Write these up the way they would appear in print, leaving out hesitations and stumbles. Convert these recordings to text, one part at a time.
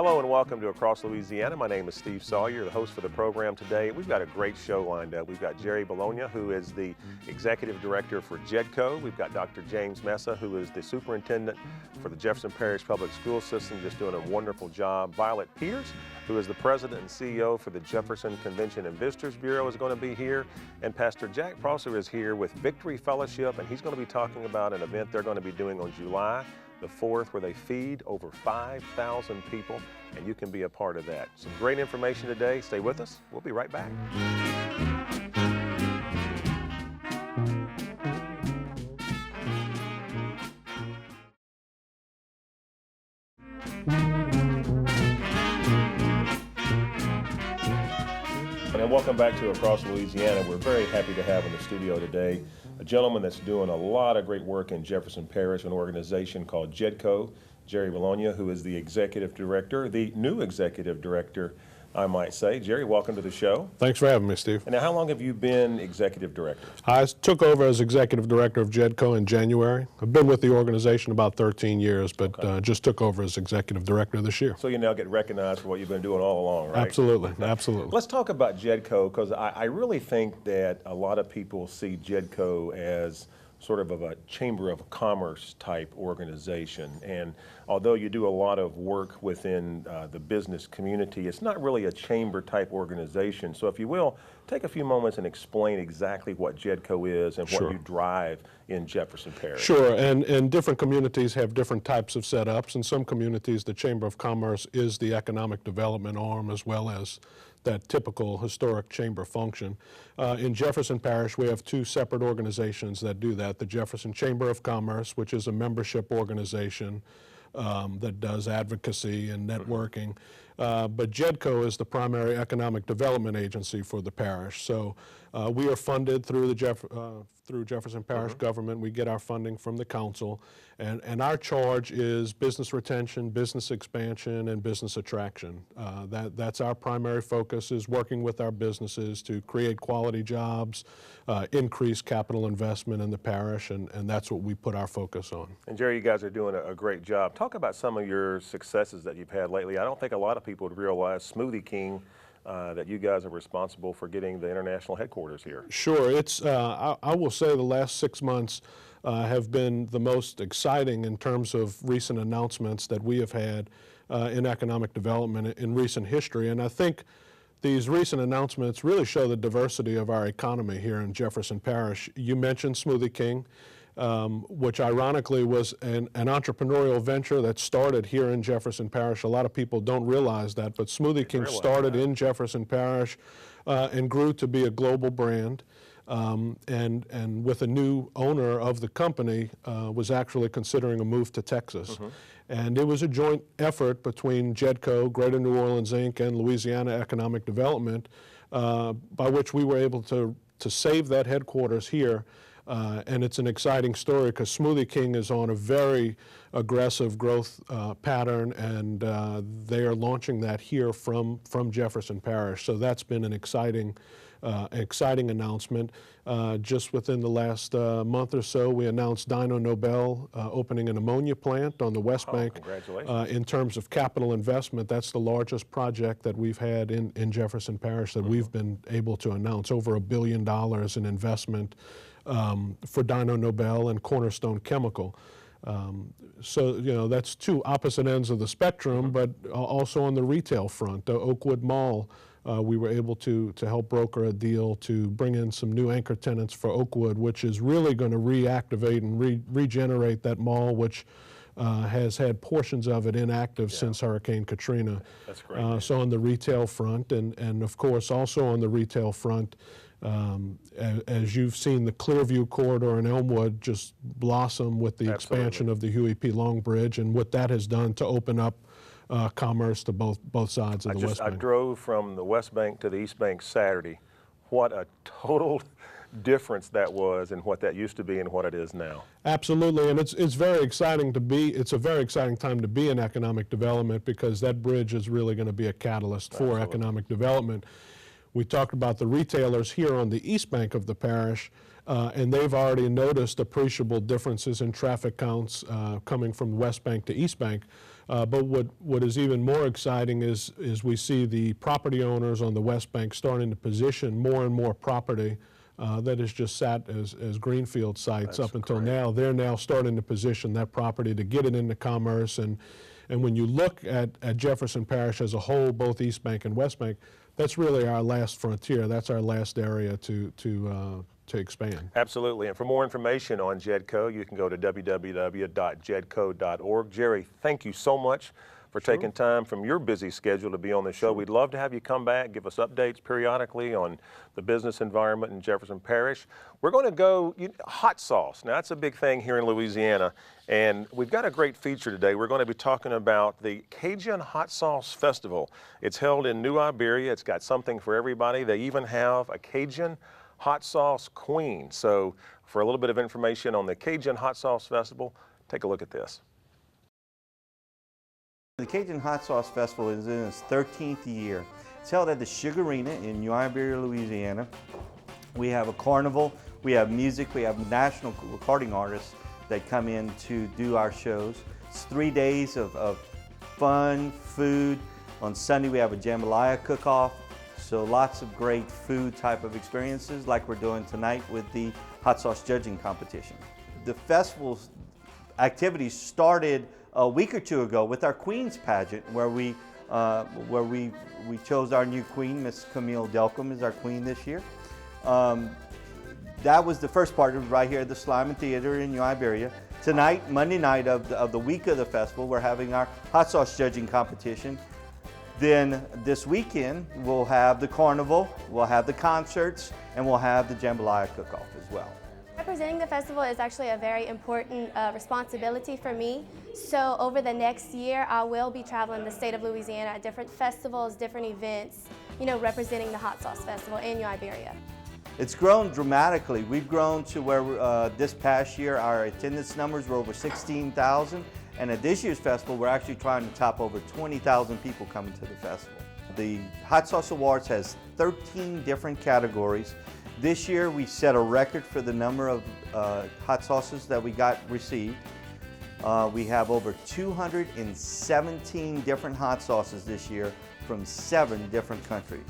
Hello and welcome to Across Louisiana. My name is Steve Sawyer, the host for the program today. We've got a great show lined up. We've got Jerry Bologna, who is the Executive Director for JedCo. We've got Dr. James Meza, who is the Superintendent for the Jefferson Parish Public School System, just doing a wonderful job. Violet Pierce, who is the President and CEO for the Jefferson Convention and Visitors Bureau, is going to be here. And Pastor Jack Prosser is here with Victory Fellowship, and he's going to be talking about an event they're going to be doing on July the 4th, where they feed over 5,000 people, and you can be a part of that. Some great information today. Stay with us. We'll be right back. And welcome back to Across Louisiana. We're very happy to have in the studio today a gentleman that's doing a lot of great work in Jefferson Parish, an organization called JedCo, Jerry Bologna, who is the executive director, the new executive director, I might say. Jerry, welcome to the show. Thanks for having me, Steve. And now, how long have you been executive director? I took over as executive director of JedCo in January. I've been with the organization about 13 years, but just took over as executive director this year. So you now get recognized for what you've been doing all along, right? Absolutely, absolutely. Let's talk about JedCo, because I really think that a lot of people see JedCo as sort of a chamber of commerce type organization. And although you do a lot of work within the business community, it's not really a chamber type organization. So if you will, take a few moments and explain exactly what JedCo is and what you drive in Jefferson Parish. Sure, and different communities have different types of setups. In some communities, the Chamber of Commerce is the economic development arm as well as that typical historic chamber function. In Jefferson Parish, we have two separate organizations that do that. The Jefferson Chamber of Commerce, which is a membership organization that does advocacy and networking. But JedCo is the primary economic development agency for the parish. So we are funded through the through Jefferson Parish government. We get our funding from the council, and our charge is business retention, business expansion, and business attraction. That's our primary focus, is working with our businesses to create quality jobs, increase capital investment in the parish, and that's what we put our focus on. And Jerry, you guys are doing a great job. Talk about some of your successes that you've had lately. I don't think a lot of people would realize Smoothie King, that you guys are responsible for getting the international headquarters here. Sure, it's I will say the last 6 months have been the most exciting in terms of recent announcements that we have had in economic development in recent history. And I think these recent announcements really show the diversity of our economy here in Jefferson Parish. You mentioned Smoothie King, which ironically was an entrepreneurial venture that started here in Jefferson Parish. A lot of people don't realize that, but Smoothie King started in Jefferson Parish and grew to be a global brand. And with a new owner of the company, was actually considering a move to Texas. And it was a joint effort between JedCo, Greater New Orleans, Inc., and Louisiana Economic Development, by which we were able to save that headquarters here. And it's an exciting story because Smoothie King is on a very aggressive growth pattern, and they are launching that here from Jefferson Parish. So that's been an exciting announcement. Just within the last month or so, we announced Dyno Nobel opening an ammonia plant on the West Bank. Congratulations. In terms of capital investment, that's the largest project that we've had in Jefferson Parish that we've been able to announce, over $1 billion in investment for Dyno Nobel and Cornerstone Chemical. So, you know, that's two opposite ends of the spectrum, but also on the retail front. The Oakwood Mall, we were able to help broker a deal to bring in some new anchor tenants for Oakwood, which is really going to reactivate and regenerate that mall, which has had portions of it inactive since Hurricane Katrina. That's great. So on the retail front, and of course also on the retail front, as you've seen, the Clearview corridor in Elmwood just blossom with the expansion of the Huey P. Long Bridge, and what that has done to open up commerce to both sides of the West Bank. I drove from the West Bank to the East Bank Saturday. What a total difference that was, and what that used to be and what it is now. Absolutely, and it's very exciting to be. It's a very exciting time to be in economic development, because that bridge is really going to be a catalyst for economic development. We talked about the retailers here on the East Bank of the parish. and they've already noticed appreciable differences in traffic counts coming from West Bank to East Bank. But what is even more exciting is we see the property owners on the West Bank starting to position more and more property that has just sat as greenfield sites up until now. They're now starting to position that property to get it into commerce. And when you look at Jefferson Parish as a whole, both East Bank and West Bank, that's really our last frontier. That's our last area to expand. Absolutely. And for more information on JedCo, you can go to www.jedco.org. Jerry, thank you so much for taking time from your busy schedule to be on the show. We'd love to have you come back, give us updates periodically on the business environment in Jefferson Parish. We're going to go hot sauce. Now, that's a big thing here in Louisiana, and we've got a great feature today. We're going to be talking about the Cajun Hot Sauce Festival. It's held in New Iberia. It's got something for everybody. They even have a Cajun hot sauce queen. So for a little bit of information on the Cajun Hot Sauce Festival, take a look at this. The Cajun Hot Sauce Festival is in its 13th year. It's held at the Sugarina in New Iberia, Louisiana. We have a carnival, we have music, we have national recording artists that come in to do our shows. It's 3 days of fun, food. On Sunday we have a jambalaya cook-off. So lots of great food type of experiences like we're doing tonight with the hot sauce judging competition. The festival's activities started a week or two ago with our Queen's pageant where we chose our new queen, Miss Camille Delcom is our queen this year. That was the first part of right here at the Slyman Theater in New Iberia. Tonight, Monday night of the week of the festival, we're having our hot sauce judging competition. Then this weekend, we'll have the carnival, we'll have the concerts, and we'll have the jambalaya cook-off as well. Representing the festival is actually a very important responsibility for me. So over the next year, I will be traveling the state of Louisiana at different festivals, different events, representing the Hot Sauce Festival in New Iberia. It's grown dramatically. We've grown to where this past year, our attendance numbers were over 16,000. And at this year's festival, we're actually trying to top over 20,000 people coming to the festival. The Hot Sauce Awards has 13 different categories. This year, we set a record for the number of hot sauces that we received. We have over 217 different hot sauces this year from 7 different countries.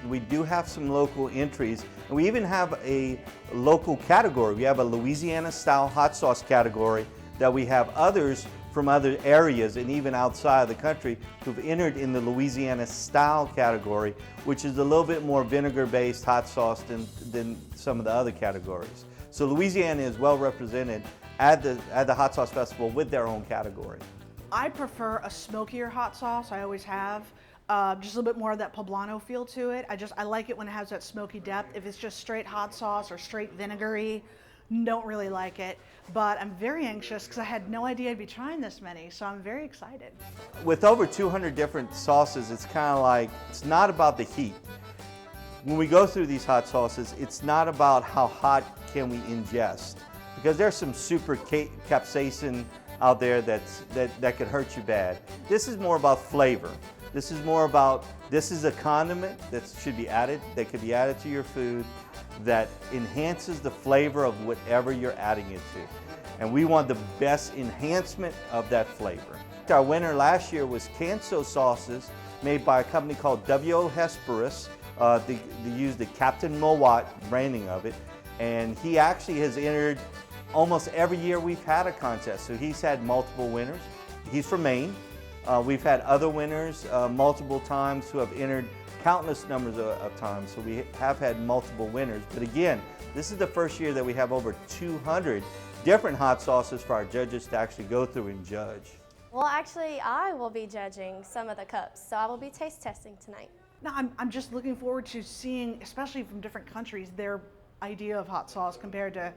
We do have some local entries, and we even have a local category. We have a Louisiana-style hot sauce category that we have others from other areas and even outside of the country who've entered in the Louisiana style category, which is a little bit more vinegar-based hot sauce than some of the other categories. So Louisiana is well represented at the Hot Sauce Festival with their own category. I prefer a smokier hot sauce, I always have. Just a little bit more of that poblano feel to it. I like it when it has that smoky depth. If it's just straight hot sauce or straight vinegary, don't really like it. But I'm very anxious because I had no idea I'd be trying this many, so I'm very excited. With over 200 different sauces, it's kind of like, it's not about the heat. When we go through these hot sauces, it's not about how hot can we ingest, because there's some super capsaicin out there that could hurt you bad. This is more about flavor. This is more about, this is a condiment that should be added, that could be added to your food, that enhances the flavor of whatever you're adding it to. And we want the best enhancement of that flavor. Our winner last year was Canso sauces made by a company called W.O. Hesperus. They used the Captain Mowat branding of it. And he actually has entered almost every year we've had a contest. So he's had multiple winners. He's from Maine. We've had other winners multiple times who have entered countless numbers of times, so we have had multiple winners. But again, this is the first year that we have over 200 different hot sauces for our judges to actually go through and judge. Well, actually, I will be judging some of the cups, so I will be taste testing tonight. No, I'm just looking forward to seeing, especially from different countries, their idea of hot sauce compared to,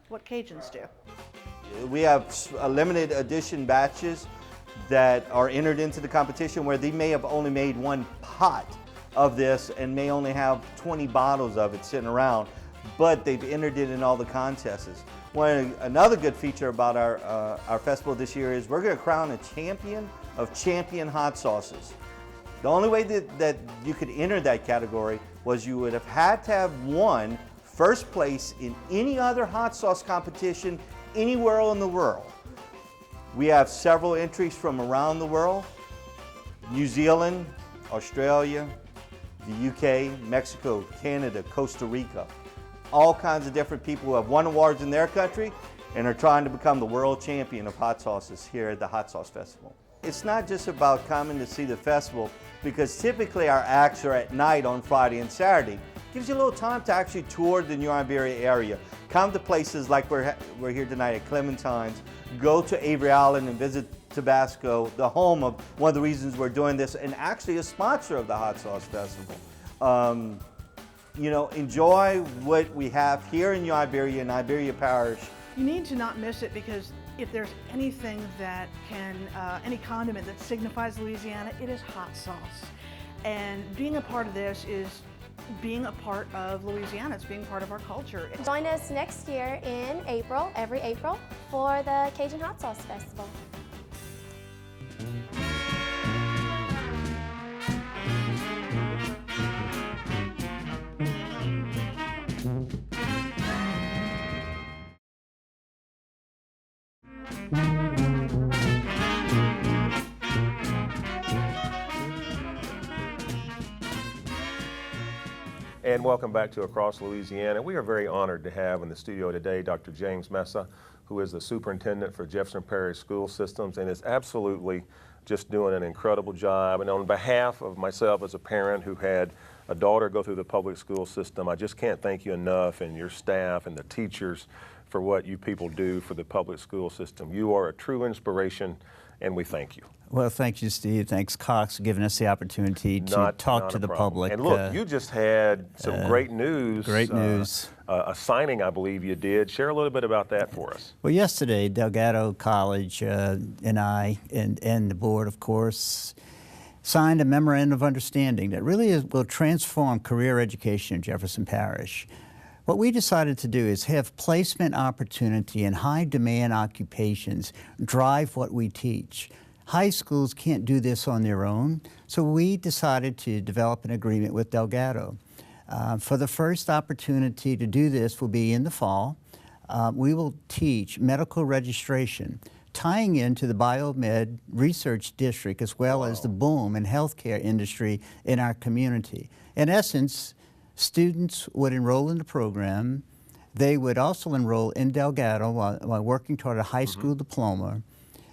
what Cajuns do. We have limited edition batches that are entered into the competition where they may have only made one pot of this and may only have 20 bottles of it sitting around, but they've entered it in all the contests. Another good feature about our festival this year is we're going to crown a champion of champion hot sauces. The only way that you could enter that category was you would have had to have won first place in any other hot sauce competition anywhere in the world. We have several entries from around the world: New Zealand, Australia, the UK, Mexico, Canada, Costa Rica. All kinds of different people who have won awards in their country and are trying to become the world champion of hot sauces here at the Hot Sauce Festival. It's not just about coming to see the festival, because typically our acts are at night on Friday and Saturday. Gives you a little time to actually tour the New Iberia area. Come to places like we're here tonight at Clementine's. Go to Avery Island and visit Tabasco, the home of one of the reasons we're doing this, and actually a sponsor of the Hot Sauce Festival. You know, enjoy what we have here in New Iberia, in Iberia Parish. You need to not miss it, because if there's anything that can, any condiment that signifies Louisiana, it is hot sauce. And being a part of this is being a part of Louisiana. It's being part of our culture. Join us next year in April, every April, for the Cajun Hot Sauce Festival. And welcome back to Across Louisiana. We are very honored to have in the studio today Dr. James Meza, who is the superintendent for Jefferson Parish School Systems and is absolutely just doing an incredible job. And on behalf of myself as a parent who had a daughter go through the public school system, I just can't thank you enough, and your staff and the teachers, for what you people do for the public school system. You are a true inspiration, and we thank you. Well, thank you, Steve. Thanks, Cox, for giving us the opportunity to talk to the public. And look, you just had some great news. Great news. A signing, I believe you did. Share a little bit about that for us. Well, yesterday, Delgado College and I, and the board, of course, signed a memorandum of understanding that really will transform career education in Jefferson Parish. What we decided to do is have placement opportunity in high-demand occupations drive what we teach. High schools can't do this on their own, so we decided to develop an agreement with Delgado. For the first opportunity to do this will be in the fall. We will teach medical registration, tying into the biomed research district as well as the boom in healthcare industry in our community. In essence, students would enroll in the program. They would also enroll in Delgado while working toward a high school diploma.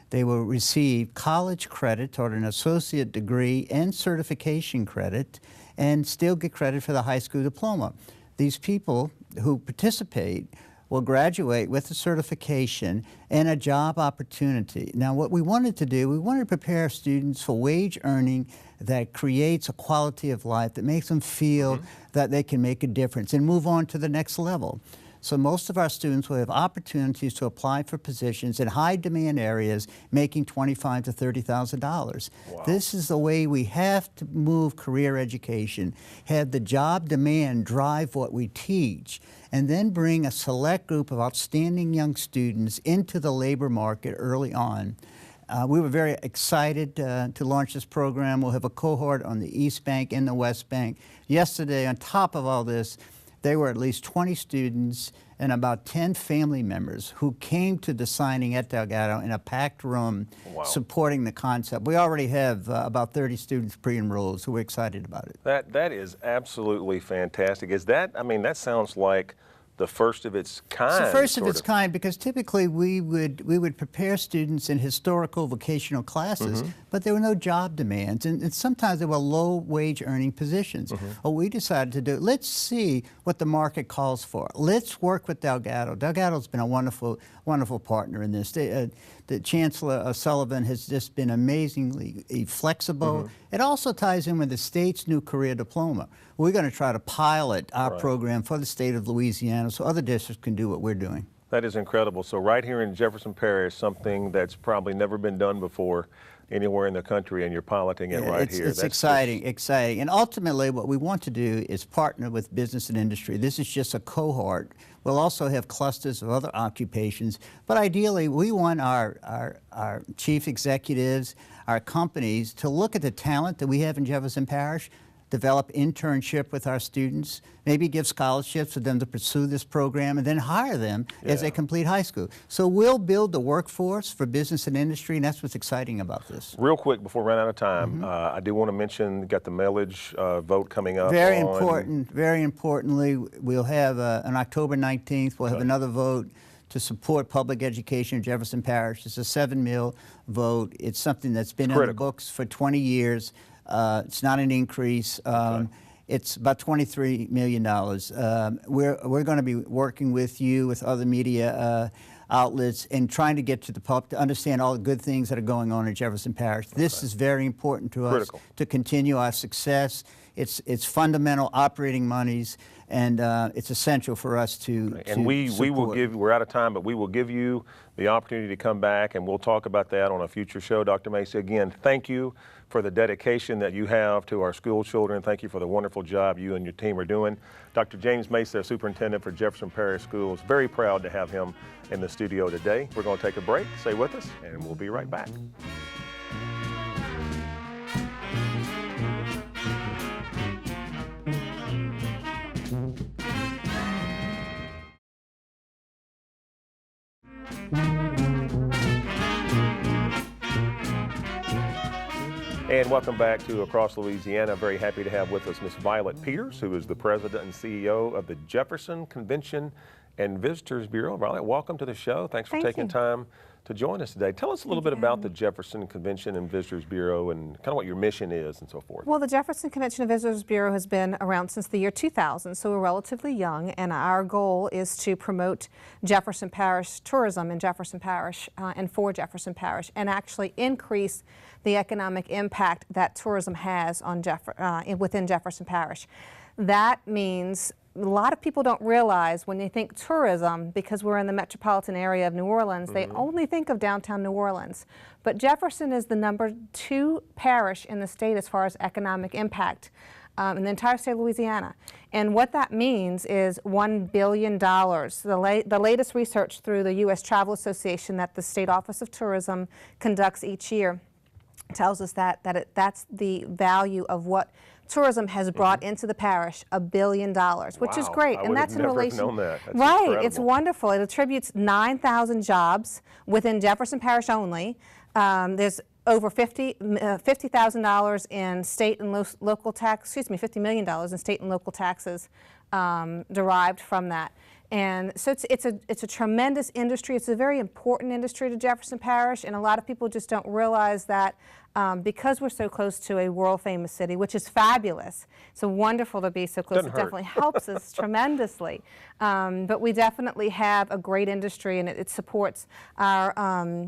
They will receive college credit toward an associate degree and certification credit, and still get credit for the high school diploma. These people who participate will graduate with a certification and a job opportunity. Now, what we wanted to do, we wanted to prepare students for wage earning that creates a quality of life, that makes them feel that they can make a difference and move on to the next level. So most of our students will have opportunities to apply for positions in high demand areas making $25,000 to $30,000. Wow. This is the way we have to move career education, have the job demand drive what we teach, and then bring a select group of outstanding young students into the labor market early on. We were very excited to launch this program. We'll have a cohort on the East Bank and the West Bank. Yesterday, on top of all this, there were at least 20 students and about 10 family members who came to the signing at Delgado in a packed room supporting the concept. We already have about 30 students pre-enrolled, so we're excited about it. That is absolutely fantastic. Is that, I mean, that sounds like the first of its kind. It's the first of its kind, because typically we would prepare students in historical vocational classes, but there were no job demands, and sometimes there were low wage earning positions. What we decided to do, let's see what the market calls for. Let's work with Delgado. Delgado's been a wonderful partner in this. The Chancellor Sullivan has just been amazingly flexible. It also ties in with the state's new career diploma. We're going to try to pilot our program for the state of Louisiana so other districts can do what we're doing. That is incredible. So right here in Jefferson Parish, something that's probably never been done before anywhere in the country, and you're piloting it right here. It's exciting. And ultimately what we want to do is partner with business and industry. This is just a cohort. We'll also have clusters of other occupations, but ideally we want our chief executives, our companies to look at the talent that we have in Jefferson Parish, develop internship with our students, maybe give scholarships for them to pursue this program, and then hire them as they complete high school. So we'll build the workforce for business and industry, and that's what's exciting about this. Real quick before we run out of time, I do want to mention, got the mileage vote coming up. Very important. Very importantly, we'll have on October 19th, we'll have another vote to support public education in Jefferson Parish. It's a 7 mil vote. It's something that's been in the books for 20 years. It's not an increase. It's about $23 million. We're going to be working with you, with other media outlets, and trying to get to the public to understand all the good things that are going on in Jefferson Parish. This is very important to us to continue our success. It's fundamental operating monies, and it's essential for us to And we will give, we're out of time, but we will give you the opportunity to come back, and we'll talk about that on a future show. Dr. Meza, again, thank you for the dedication that you have to our school children. Thank you for the wonderful job you and your team are doing. Dr. James Meza, Superintendent for Jefferson Parish Schools, very proud to have him in the studio today. We're going to take a break. Stay with us, and we'll be right back. And welcome back to Across Louisiana. Very happy to have with us Ms. Violet Peters, who is the President and CEO of the Jefferson Convention and Visitors Bureau. Violet, welcome to the show. Thanks for taking time to join us today. Tell us a little bit about the Jefferson Convention and Visitors Bureau and kind of what your mission is and so forth. Well, the Jefferson Convention and Visitors Bureau has been around since the year 2000, so we're relatively young, and our goal is to promote Jefferson Parish tourism in Jefferson Parish and for Jefferson Parish, and actually increase the economic impact that tourism has on within Jefferson Parish. That means a lot of people don't realize when they think tourism, because we're in the metropolitan area of New Orleans, they only think of downtown New Orleans. But Jefferson is the #2 parish in the state as far as economic impact in the entire state of Louisiana. And what that means is $1 billion. The latest research through the U.S. Travel Association that the State Office of Tourism conducts each year tells us that's the value of what tourism has brought into the parish, $1 billion, which is great. And that's in relation. Known that. That's right, incredible. It's wonderful. It attributes 9,000 jobs within Jefferson Parish only. There's over $50,000 in state and local tax, $50 million in state and local taxes derived from that. And so it's a tremendous industry. It's a very important industry to Jefferson Parish, and a lot of people just don't realize that because we're so close to a world famous city, which is fabulous. It's wonderful to be so close. It definitely helps us tremendously. But we definitely have a great industry, and it supports our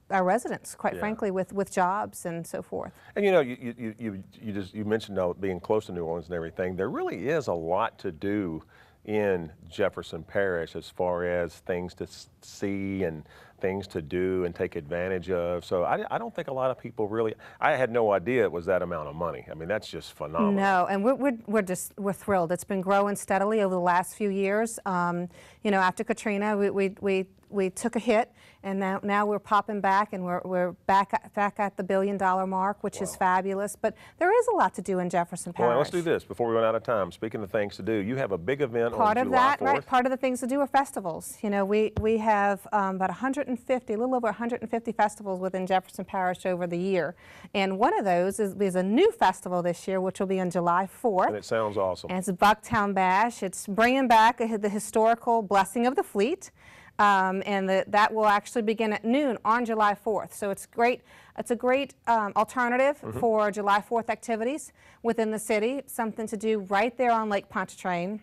residents, quite frankly, with jobs and so forth. And you know, you mentioned being close to New Orleans and everything. There really is a lot to do in Jefferson Parish as far as things to see and things to do and take advantage of. So I don't think a lot of people really, I had no idea it was that amount of money. I mean, that's just phenomenal. No, and we're thrilled. It's been growing steadily over the last few years. You know, after Katrina, we took a hit, and now we're popping back, and we're back at the $1 billion mark, which is fabulous. But there is a lot to do in Jefferson Parish. Well, let's do this before we run out of time. Speaking of things to do, you have a big event on July 4th. Part of that, right? Part of the things to do are festivals. You know, we have about 150, a little over 150 festivals within Jefferson Parish over the year, and one of those is a new festival this year, which will be on July 4th. And it sounds awesome. And it's Bucktown Bash. It's bringing back the historical Blessing of the Fleet. And that will actually begin at noon on July 4th. So it's great. It's a great alternative for July 4th activities within the city. Something to do right there on Lake Pontchartrain.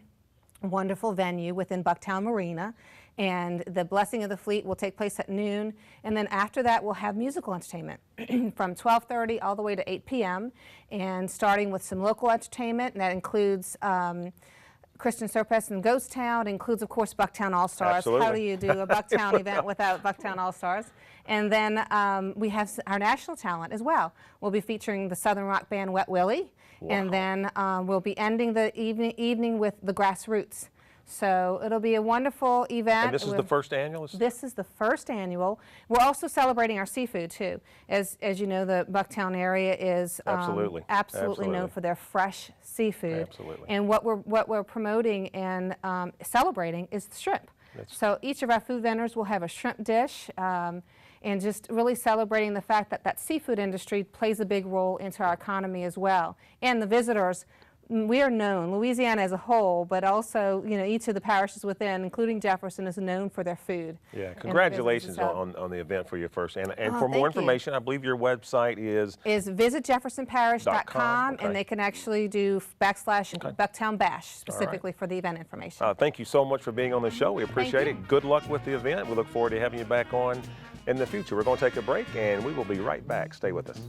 Wonderful venue within Bucktown Marina. And the Blessing of the Fleet will take place at noon. And then after that, we'll have musical entertainment from 12:30 all the way to 8 p.m. And starting with some local entertainment, and that includes Christian Surpass and Ghost Town. It includes, of course, Bucktown All-Stars. Absolutely. How do you do a Bucktown event without Bucktown All-Stars? And then we have our national talent as well. We'll be featuring the Southern rock band Wet Willie. Wow. And then we'll be ending the evening with the Grassroots. So it'll be a wonderful event. And this is the first annual? This is the first annual. We're also celebrating our seafood too. As you know, the Bucktown area is absolutely known for their fresh seafood. Absolutely. And what we're promoting and celebrating is the shrimp. So each of our food vendors will have a shrimp dish. And just really celebrating the fact that that seafood industry plays a big role into our economy as well. And the visitors, we are known, Louisiana as a whole, but also, you know, each of the parishes within, including Jefferson, is known for their food. Yeah, congratulations on the event for your first. And for more information, I believe your website is visitjeffersonparish.com, okay. and they can actually do / Bucktown Bash specifically for the event information. Thank you so much for being on the show. We appreciate it. Good luck with the event. We look forward to having you back on in the future. We're going to take a break, and we will be right back. Stay with us.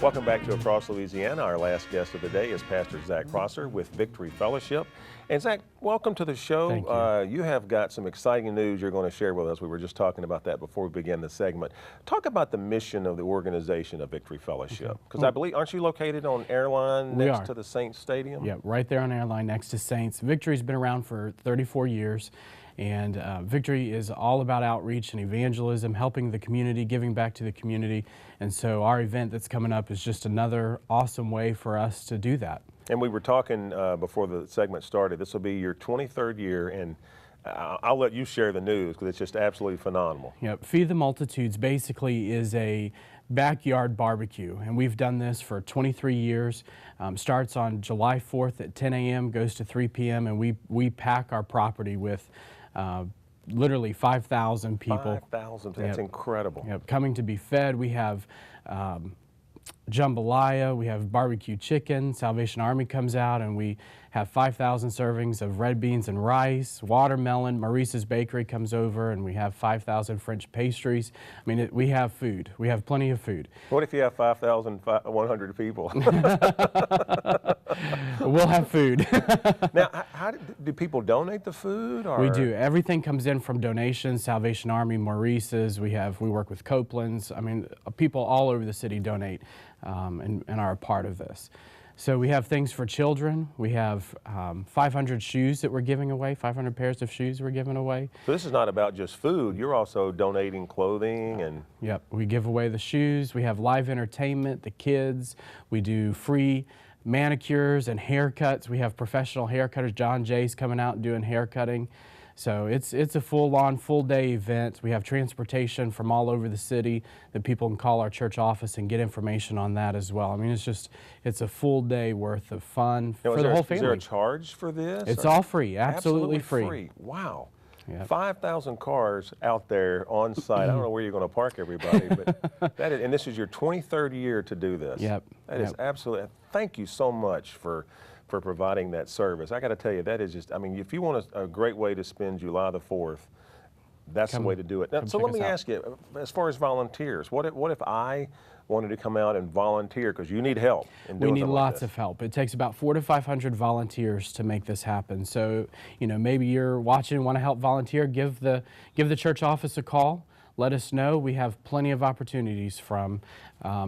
Welcome back to Across Louisiana. Our last guest of the day is Pastor Zach Crosser with Victory Fellowship. And Zach, welcome to the show. Thank you. You have got some exciting news you're going to share with us. We were just talking about that before we began the segment. Talk about the mission of the organization of Victory Fellowship. Because I believe, aren't you located on Airline next to the Saints Stadium? Yeah, right there on Airline next to Saints. Victory's been around for 34 years. And Victory is all about outreach and evangelism, helping the community, giving back to the community. And so our event that's coming up is just another awesome way for us to do that. And we were talking before the segment started, this will be your 23rd year, and I'll let you share the news because it's just absolutely phenomenal. Yep, Feed the Multitudes basically is a backyard barbecue, and we've done this for 23 years. Starts on July 4th at 10 a.m., goes to 3 p.m., and we pack our property with literally 5,000 people. 5,000, that's incredible. Yep, coming to be fed. We have jambalaya, we have barbecue chicken. Salvation Army comes out and we have 5,000 servings of red beans and rice, watermelon. Maurice's Bakery comes over and we have 5,000 French pastries. I mean, we have food. We have plenty of food. What if you have 5,100 people? We'll have food. Now, how do people donate the food? Or? We do. Everything comes in from donations. Salvation Army, Maurice's. We work with Copeland's. I mean, people all over the city donate and are a part of this. So we have things for children. We have 500 shoes that we're giving away, 500 pairs of shoes we're giving away. So this is not about just food. You're also donating clothing and... Yep, we give away the shoes. We have live entertainment, the kids. We do free manicures and haircuts. We have professional haircutters. John Jay's coming out and doing hair cutting. So it's a full-on, full-day event. We have transportation from all over the city that people can call our church office and get information on that as well. I mean, it's a full day worth of fun for the whole family. Is there a charge for this? It's all free, absolutely free. Wow. Yep. 5,000 cars out there on site. I don't know where you're going to park everybody, but that is, and this is your 23rd year to do this. Yep. That is absolutely, thank you so much for providing that service. I got to tell you, that is just, I mean, if you want a great way to spend July the 4th, that's the way to do it. Now, so let me ask you, as far as volunteers, what if I wanted to come out and volunteer, because you need help in doing We need something lots like this. of help. It takes about 400 to 500 volunteers to make this happen. So, you know, maybe you're watching and want to help volunteer, give the church office a call. Let us know. We have plenty of opportunities, from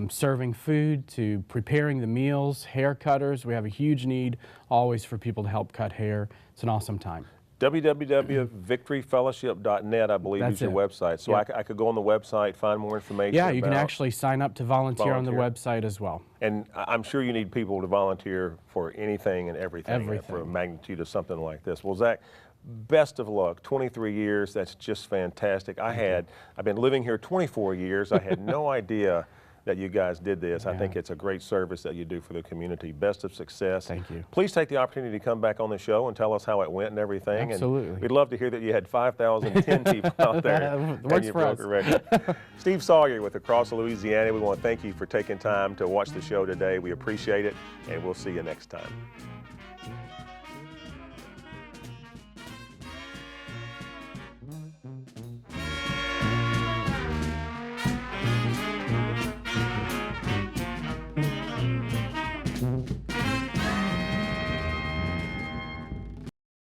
serving food to preparing the meals, hair cutters. We have a huge need always for people to help cut hair. It's an awesome time. www.victoryfellowship.net, I believe, is your website. So I could go on the website, find more information. Yeah, you can actually sign up to volunteer on the website as well. And I'm sure you need people to volunteer for anything and everything. For a magnitude of something like this. Well, Zach, best of luck. 23 years, that's just fantastic. I've been living here 24 years. I had no idea that you guys did this. I think it's a great service that you do for the community. Best of success. Thank you. Please take the opportunity to come back on the show and tell us how it went and everything. Absolutely. And we'd love to hear that you had 5,010 people out there. Works for us. Steve Sawyer with Across Louisiana. We want to thank you for taking time to watch the show today. We appreciate it, and we'll see you next time.